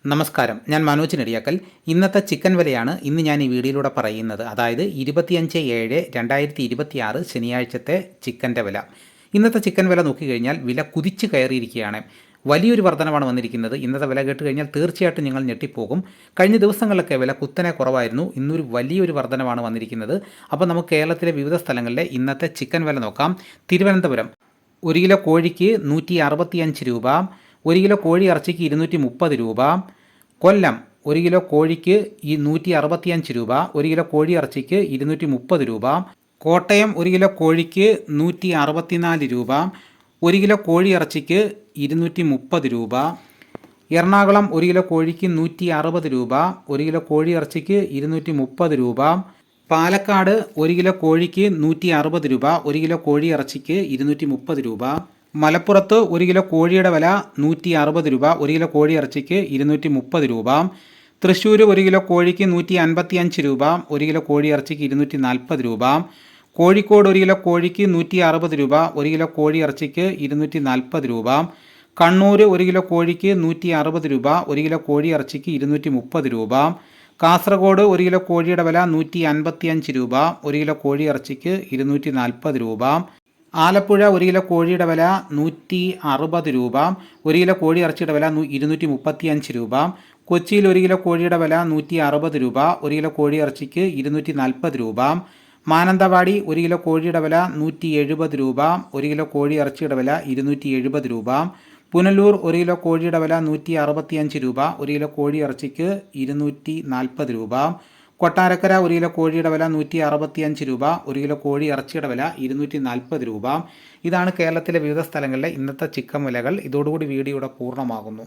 നമസ്കാരം, ഞാൻ മനോജ് നെടിയാക്കൽ. ഇന്നത്തെ ചിക്കൻ വിലയാണ് ഇന്ന് ഞാൻ ഈ വീഡിയോയിലൂടെ പറയുന്നത്. അതായത് 25/7/2026 ശനിയാഴ്ചത്തെ ചിക്കൻ്റെ വില. ഇന്നത്തെ ചിക്കൻ വില നോക്കിക്കഴിഞ്ഞാൽ വില കുതിച്ച് കയറിയിരിക്കുകയാണ്. വലിയൊരു വർധനമാണ് വന്നിരിക്കുന്നത്. ഇന്നത്തെ വില കേട്ട് കഴിഞ്ഞാൽ തീർച്ചയായിട്ടും നിങ്ങൾ ഞെട്ടിപ്പോകും. കഴിഞ്ഞ ദിവസങ്ങളിലൊക്കെ വില കുത്തനെ കുറവായിരുന്നു. ഇന്നൊരു വലിയൊരു വർധനമാണ് വന്നിരിക്കുന്നത്. അപ്പോൾ നമുക്ക് കേരളത്തിലെ വിവിധ സ്ഥലങ്ങളിലെ ഇന്നത്തെ ചിക്കൻ വില നോക്കാം. തിരുവനന്തപുരം 1 കിലോ കോഴിക്ക് 165 രൂപ, 1 കിലോ കോഴി ഇറച്ചിക്ക് 230 രൂപ. കൊല്ലം 1 കിലോ കോഴിക്ക് 165 രൂപ, 1 കിലോ കോഴി ഇറച്ചിക്ക് 230 രൂപ. കോട്ടയം 1 കിലോ കോഴിക്ക് 164 രൂപ, 1 കിലോ കോഴി ഇറച്ചിക്ക് 230 രൂപ. എറണാകുളം 1 കിലോ കോഴിക്ക് 160 രൂപ, 1 കിലോ കോഴി ഇറച്ചിക്ക് 230 രൂപ. പാലക്കാട് 1 കിലോ കോഴിക്ക് 160 രൂപ, 1 കിലോ കോഴി ഇറച്ചിക്ക് 230 രൂപ. മലപ്പുറത്ത് 1 കിലോ കോഴിയുടെ വില 160 രൂപ, 1 കിലോ കോഴി ഇറച്ചിക്ക് 230 രൂപ. തൃശ്ശൂർ 1 കിലോ കോഴിക്ക് 155 രൂപ, 1 കിലോ കോഴി ഇറച്ചിക്ക് 240 രൂപ. കോഴിക്കോട് 1 കിലോ കോഴിക്ക് 160 രൂപ, 1 കിലോ കോഴി ഇറച്ചിക്ക് 240 രൂപ. കണ്ണൂർ 1 കിലോ കോഴിക്ക് 160 രൂപ, 1 കിലോ കോഴി ഇറച്ചിക്ക് 230 രൂപ. കാസർഗോഡ് 1 കിലോ കോഴിയുടെ വില 155 രൂപ, 1 കിലോ കോഴി ഇറച്ചിക്ക് 240 രൂപ. ആലപ്പുഴ 1 കിലോ കോഴിയുടെ വില 160 രൂപ, 1 കിലോ കോഴി ഇറച്ചിയുടെ വില 235 രൂപ. കൊച്ചിയിൽ 1 കിലോ കോഴിയുടെ വില 160 രൂപ, 1 കിലോ കോഴി ഇറച്ചിക്ക് 240 രൂപ. മാനന്തവാടി 1 കിലോ കോഴിയുടെ വില 170 രൂപ, 1 കിലോ കോഴി ഇറച്ചിയുടെ വില 270 രൂപ. പുനലൂർ 1 കിലോ കോഴിയുടെ വില 165 രൂപ, 1 കിലോ കോഴി ഇറച്ചിക്ക് 240 രൂപ. കൊട്ടാരക്കര 1 കിലോ കോഴിയുടെ വില 165 രൂപ, 1 കിലോ കോഴി ഇറച്ചിയുടെ വില 240 രൂപ. ഇതാണ് കേരളത്തിലെ വിവിധ സ്ഥലങ്ങളിലെ ഇന്നത്തെ ചിക്കൻ വിലകൾ. ഇതോടുകൂടി വീഡിയോയുടെ പൂർണ്ണമാകുന്നു.